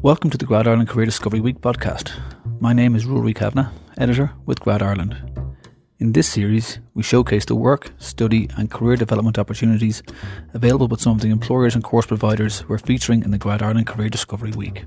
Welcome to the Grad Ireland Career Discovery Week podcast. My name is Ruairi Kavanagh, editor with Grad Ireland. In this series, we showcase the work, study and career development opportunities available with some of the employers and course providers who are featuring in the Grad Ireland Career Discovery Week.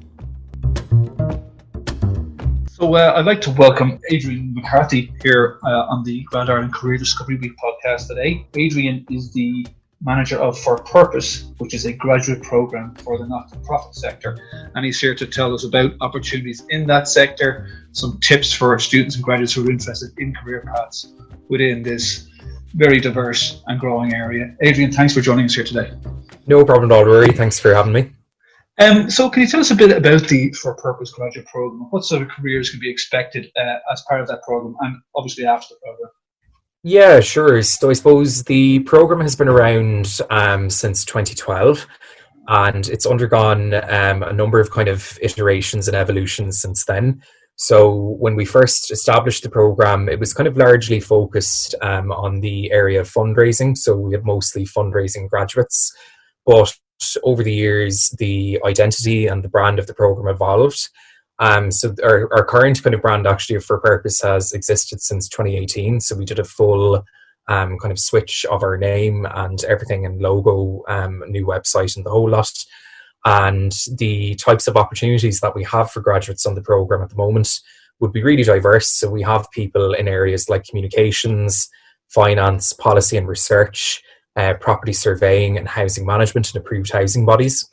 So I'd like to welcome Adrian McCarthy here on the Grad Ireland Career Discovery Week podcast today. Adrian is the manager of ForPurpose, which is a graduate program for the not-for-profit sector, and he's here to tell us about opportunities in that sector, some tips for students and graduates who are interested in career paths within this very diverse and growing area. Adrian, thanks for joining us here today. No problem at all, Ruairi. Thanks for having me. So can you tell us a bit about the ForPurpose graduate program? What sort of careers can be expected as part of that program and obviously after the program? Yeah, sure. So I suppose the program has been around since 2012, and it's undergone a number of kind of iterations and evolutions since then. So when we first established the program, it was kind of largely focused on the area of fundraising. So we had mostly fundraising graduates, but over the years, the identity and the brand of the program evolved. So our current kind of brand actually of ForPurpose has existed since 2018. So we did a full kind of switch of our name and everything, and logo, new website and the whole lot. And the types of opportunities that we have for graduates on the program at the moment would be really diverse. So we have people in areas like communications, finance, policy and research, property surveying and housing management and approved housing bodies.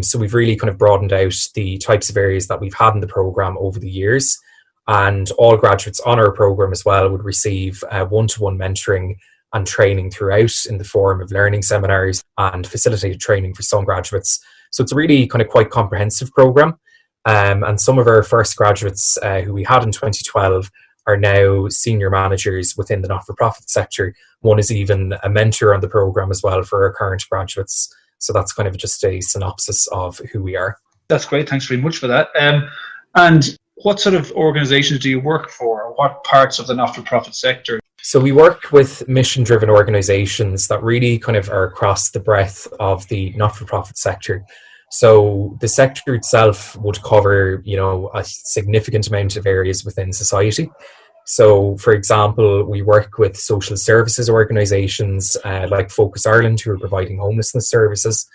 So we've really kind of broadened out the types of areas that we've had in the program over the years, and all graduates on our program as well would receive one-to-one mentoring and training throughout in the form of learning seminars and facilitated training for some graduates. So it's a really kind of quite comprehensive program, and some of our first graduates who we had in 2012 are now senior managers within the not-for-profit sector. One is even a mentor on the program as well for our current graduates. So that's kind of just a synopsis of who we are. That's great. Thanks very much for that. And what sort of organisations do you work for? Or what parts of the not-for-profit sector? So we work with mission-driven organisations that really kind of are across the breadth of the not-for-profit sector. So the sector itself would cover, a significant amount of areas within society. So, for example, we work with social services organisations like Focus Ireland, who are providing homelessness services.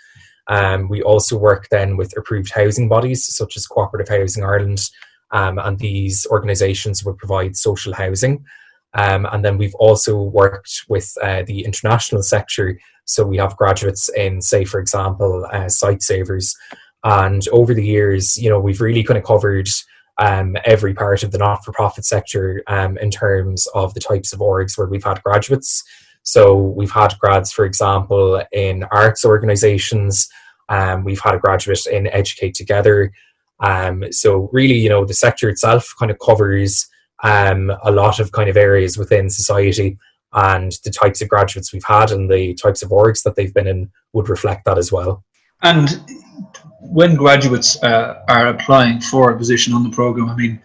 We also work then with approved housing bodies, such as Cooperative Housing Ireland, and these organisations would provide social housing. And then we've also worked with the international sector. So we have graduates in, say, for example, Site Savers. And over the years, we've really kind of covered every part of the not-for-profit sector in terms of the types of orgs where we've had graduates. So we've had grads, for example, in arts organisations. We've had a graduate in Educate Together. So really, the sector itself kind of covers a lot of kind of areas within society, and the types of graduates we've had and the types of orgs that they've been in would reflect that as well. And when graduates are applying for a position on the program,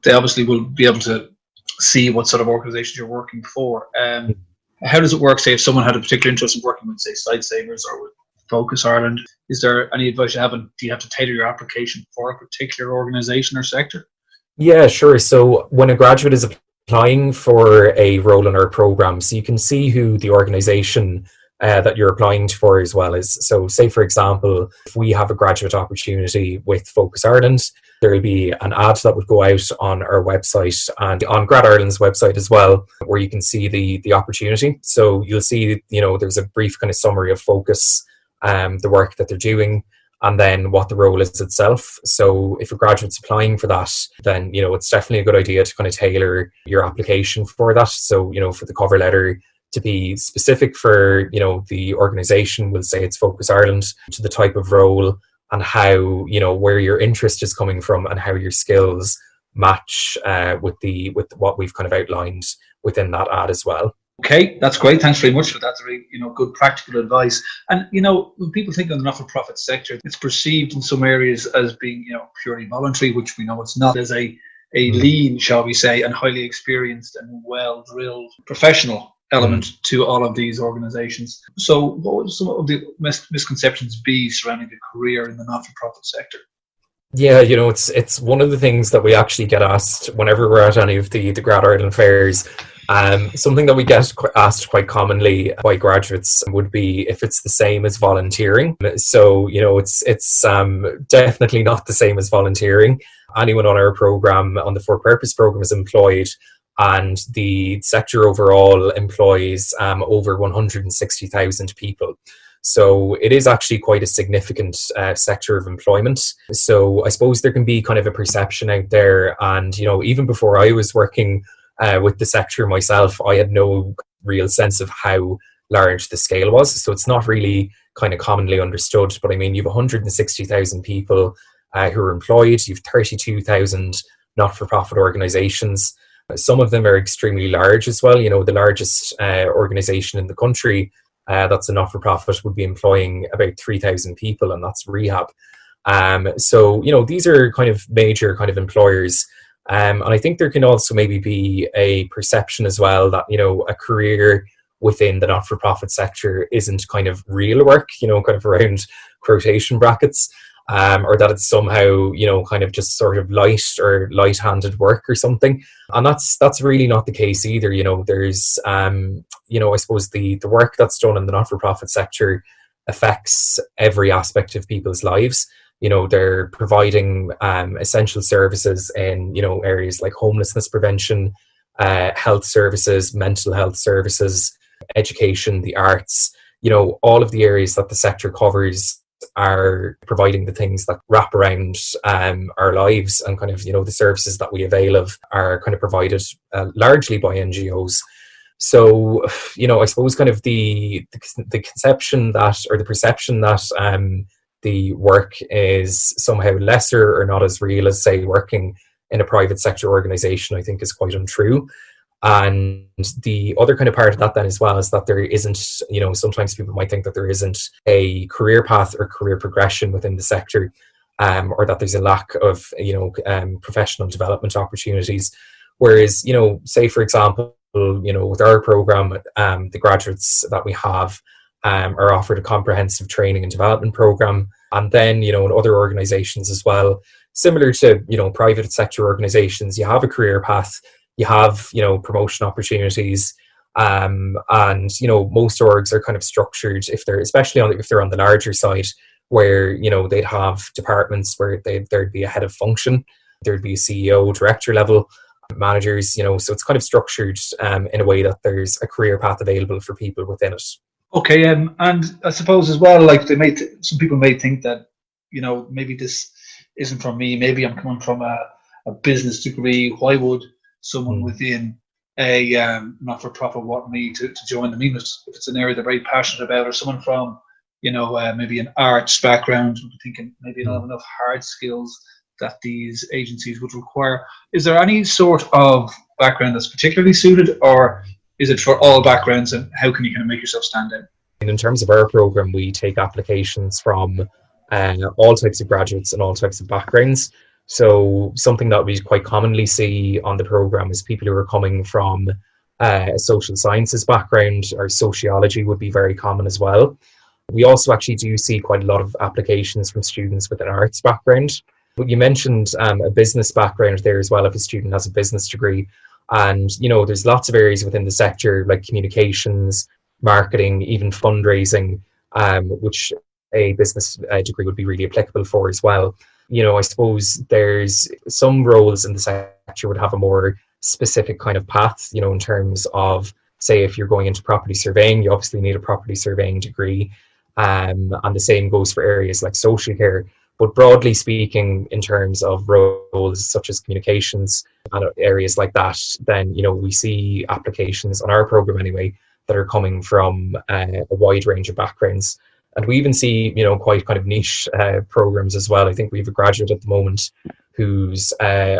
they obviously will be able to see what sort of organisations you're working for. How does it work, say, if someone had a particular interest in working with, say, Site Savers or with Focus Ireland? Is there any advice you have? And do you have to tailor your application for a particular organisation or sector? Yeah, sure. So when a graduate is applying for a role in our program, so you can see who the organisation that you're applying for as well is. So say, for example, if we have a graduate opportunity with Focus Ireland, there will be an ad that would go out on our website and on Grad Ireland's website as well, where you can see the opportunity. So you'll see, there's a brief kind of summary of Focus, the work that they're doing, and then what the role is itself. So if a graduate's applying for that, then, it's definitely a good idea to kind of tailor your application for that. So, for the cover letter, to be specific for, the organisation, we'll say it's Focus Ireland, to the type of role and how, where your interest is coming from and how your skills match with what we've kind of outlined within that ad as well. Okay, that's great. Thanks very much for that. That's very, good practical advice. And, when people think of the not-for-profit sector, it's perceived in some areas as being, purely voluntary, which we know it's not. There's a lean, shall we say, and highly experienced and well-drilled professional element to all of these organisations. So what would some of the misconceptions be surrounding the career in the not-for-profit sector? Yeah, it's one of the things that we actually get asked whenever we're at any of the Grad Ireland fairs. Something that we get asked quite commonly by graduates would be if it's the same as volunteering. So, it's definitely not the same as volunteering. Anyone on our program, on the ForPurpose program, is employed, and the sector overall employs over 160,000 people. So it is actually quite a significant sector of employment. So I suppose there can be kind of a perception out there. And, even before I was working with the sector myself, I had no real sense of how large the scale was. So it's not really kind of commonly understood. But I mean, you have 160,000 people who are employed, you have 32,000 not-for-profit organizations. Some of them are extremely large as well. The largest organization in the country that's a not-for-profit would be employing about 3,000 people, and that's Rehab. So, these are kind of major kind of employers. And I think there can also maybe be a perception as well that, a career within the not-for-profit sector isn't kind of real work, kind of around quotation brackets, or that it's somehow, kind of just sort of light-handed work or something. And that's really not the case either. There's, I suppose the work that's done in the not-for-profit sector affects every aspect of people's lives. They're providing essential services in, areas like homelessness prevention, health services, mental health services, education, the arts, all of the areas that the sector covers are providing the things that wrap around our lives, and kind of, the services that we avail of are kind of provided largely by NGOs. So, I suppose kind of the conception that, or the perception that the work is somehow lesser or not as real as, say, working in a private sector organization, I think is quite untrue. And the other kind of part of that then as well is that there isn't, sometimes people might think that there isn't a career path or career progression within the sector, or that there's a lack of, professional development opportunities. Whereas, say, for example, with our program, the graduates that we have are offered a comprehensive training and development program. And then, in other organizations as well, similar to, private sector organizations, you have a career path. You have, promotion opportunities, and most orgs are kind of structured, if they're on the larger side, where they'd have departments where there'd be a head of function, there'd be a CEO, director level managers, so it's kind of structured in a way that there's a career path available for people within it. Okay, and I suppose as well, like some people may think that maybe this isn't for me. Maybe I'm coming from a business degree. Why would someone within a not-for-profit want me to join them, even if it's an area they're very passionate about, or someone from maybe an arts background, thinking maybe not have enough hard skills that these agencies would require. Is there any sort of background that's particularly suited, or is it for all backgrounds, and how can you kind of make yourself stand out? In terms of our program, we take applications from all types of graduates and all types of backgrounds. So something that we quite commonly see on the program is people who are coming from a social sciences background, or sociology would be very common as well. We also actually do see quite a lot of applications from students with an arts background. But you mentioned a business background there as well, if a student has a business degree. And, there's lots of areas within the sector like communications, marketing, even fundraising, which a business degree would be really applicable for as well. I suppose there's some roles in the sector would have a more specific kind of path, in terms of, say, if you're going into property surveying, you obviously need a property surveying degree. And the same goes for areas like social care. But broadly speaking, in terms of roles such as communications and areas like that, then, we see applications on our program anyway that are coming from a wide range of backgrounds. And we even see, quite kind of niche programs as well. I think we have a graduate at the moment whose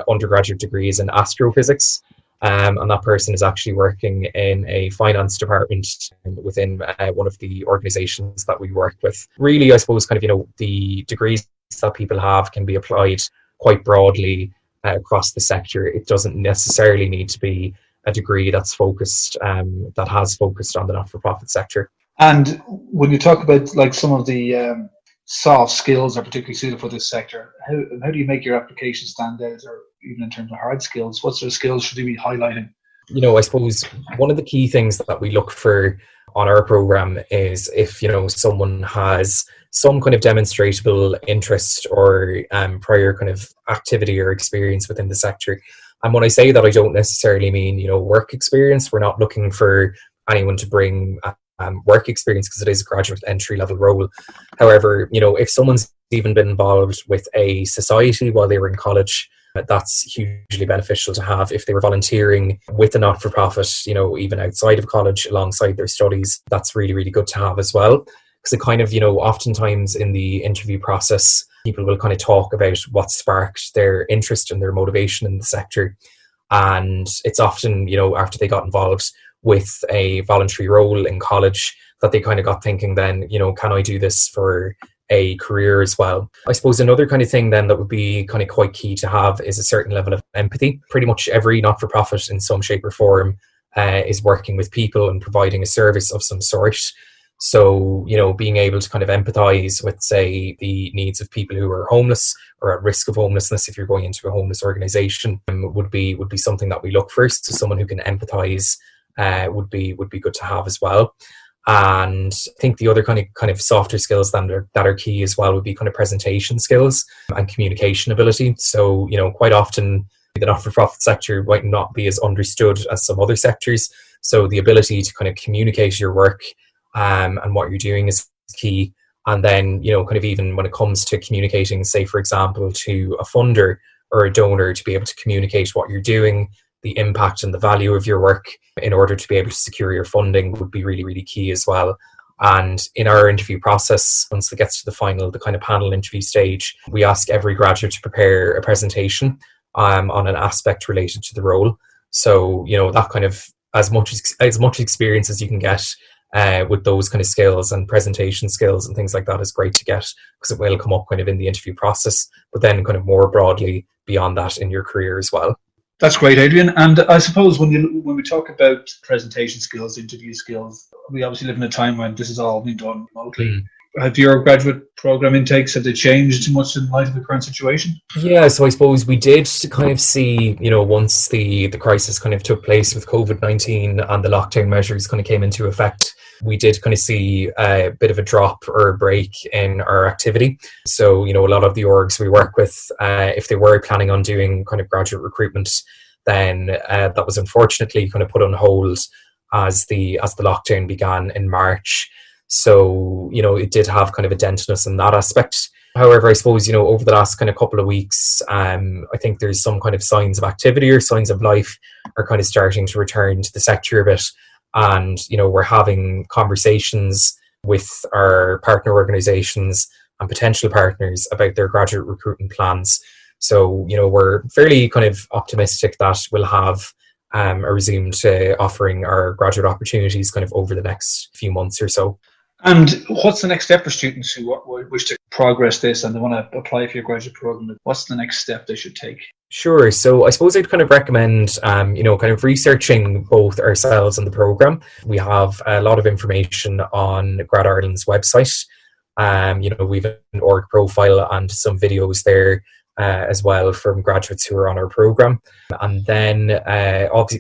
undergraduate degree is in astrophysics. And that person is actually working in a finance department within one of the organizations that we work with. Really, I suppose, kind of, the degrees that people have can be applied quite broadly across the sector. It doesn't necessarily need to be a degree that's focused, that has focused on the not-for-profit sector. And when you talk about like some of the soft skills are particularly suited for this sector? How do you make your application stand out, or even in terms of hard skills? What sort of skills should you be highlighting? I suppose one of the key things that we look for on our program is if, someone has some kind of demonstrable interest or prior kind of activity or experience within the sector. And when I say that, I don't necessarily mean, work experience. We're not looking for anyone to bring work experience because it is a graduate entry level role. However, if someone's even been involved with a society while they were in college, that's hugely beneficial to have. If they were volunteering with a not-for-profit, even outside of college alongside their studies, that's really, really good to have as well. Because it kind of, oftentimes in the interview process, people will kind of talk about what sparked their interest and their motivation in the sector. And it's often, after they got involved with a voluntary role in college that they kind of got thinking then, can I do this for a career as well? I suppose another kind of thing then that would be kind of quite key to have is a certain level of empathy. Pretty much every not-for-profit in some shape or form is working with people and providing a service of some sort. So, being able to kind of empathize with, say, the needs of people who are homeless or at risk of homelessness, if you're going into a homeless organization, would be something that we look for. So someone who can empathize would be good to have as well. And I think the other kind of softer skills that are key as well would be kind of presentation skills and communication ability. So, quite often the not-for-profit sector might not be as understood as some other sectors. So the ability to kind of communicate your work and what you're doing is key. And then, kind of even when it comes to communicating, say, for example, to a funder or a donor, to be able to communicate what you're doing, the impact and the value of your work in order to be able to secure your funding would be really, really key as well. And in our interview process, once it gets to the kind of panel interview stage, we ask every graduate to prepare a presentation on an aspect related to the role. So, that kind of as much experience as you can get with those kind of skills and presentation skills and things like that is great to get, because it will come up kind of in the interview process, but then kind of more broadly beyond that in your career as well. That's great, Adrian. And I suppose when we talk about presentation skills, interview skills, we obviously live in a time when this is all being done remotely. Have your graduate program intakes, have they changed much in light of the current situation? Yeah, so I suppose we did kind of see, once the crisis kind of took place with COVID-19 and the lockdown measures kind of came into effect, we did kind of see a bit of a drop or a break in our activity. So, a lot of the orgs we work with, if they were planning on doing kind of graduate recruitment, then that was unfortunately kind of put on hold as the lockdown began in March. So, it did have kind of a dent in us in that aspect. However, I suppose, over the last kind of couple of weeks, I think there's some kind of signs of activity or signs of life are kind of starting to return to the sector a bit. And, we're having conversations with our partner organizations and potential partners about their graduate recruitment plans. So, we're fairly kind of optimistic that we'll have a resume to offering our graduate opportunities kind of over the next few months or so. And what's the next step for students who wish to progress this and they want to apply for your graduate program? What's the next step they should take? Sure. So I suppose I'd kind of recommend, kind of researching both ourselves and the program. We have a lot of information on Grad Ireland's website. We've an org profile and some videos there as well from graduates who are on our program. And then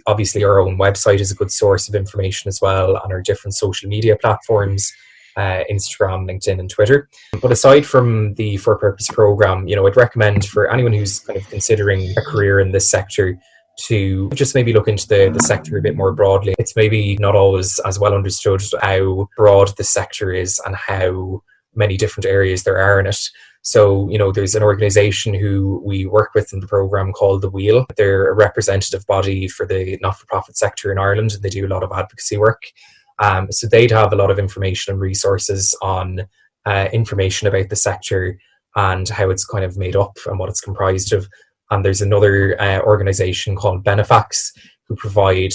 obviously our own website is a good source of information as well on our different social media platforms. Instagram, LinkedIn and Twitter. But aside from the ForPurpose program, I'd recommend for anyone who's kind of considering a career in this sector to just maybe look into the sector a bit more broadly. It's maybe not always as well understood how broad the sector is and how many different areas there are in it. So, there's an organisation who we work with in the programme called The Wheel. They're a representative body for the not-for-profit sector in Ireland, and they do a lot of advocacy work. So they'd have a lot of information and resources on information about the sector and how it's kind of made up and what it's comprised of. And there's another organisation called Benefax who provide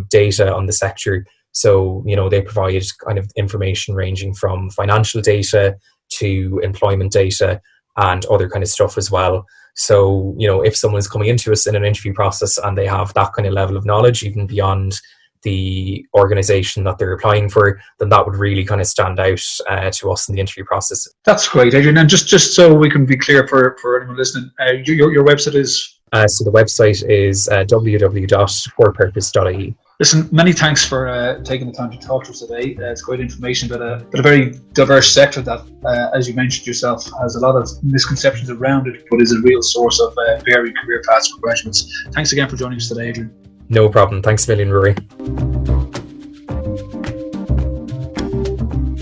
data on the sector. So, they provide kind of information ranging from financial data to employment data and other kind of stuff as well. So, if someone's coming into us in an interview process and they have that kind of level of knowledge, even beyond the organisation that they're applying for, then that would really kind of stand out to us in the interview process. That's great, Adrian. And just so we can be clear for anyone listening, your website is? So the website is www.forpurpose.ie. Listen, many thanks for taking the time to talk to us today. It's great information about a very diverse sector that, as you mentioned yourself, has a lot of misconceptions around it, but is a real source of varied career paths for graduates. Thanks again for joining us today, Adrian. No problem. Thanks a million, Ruairi.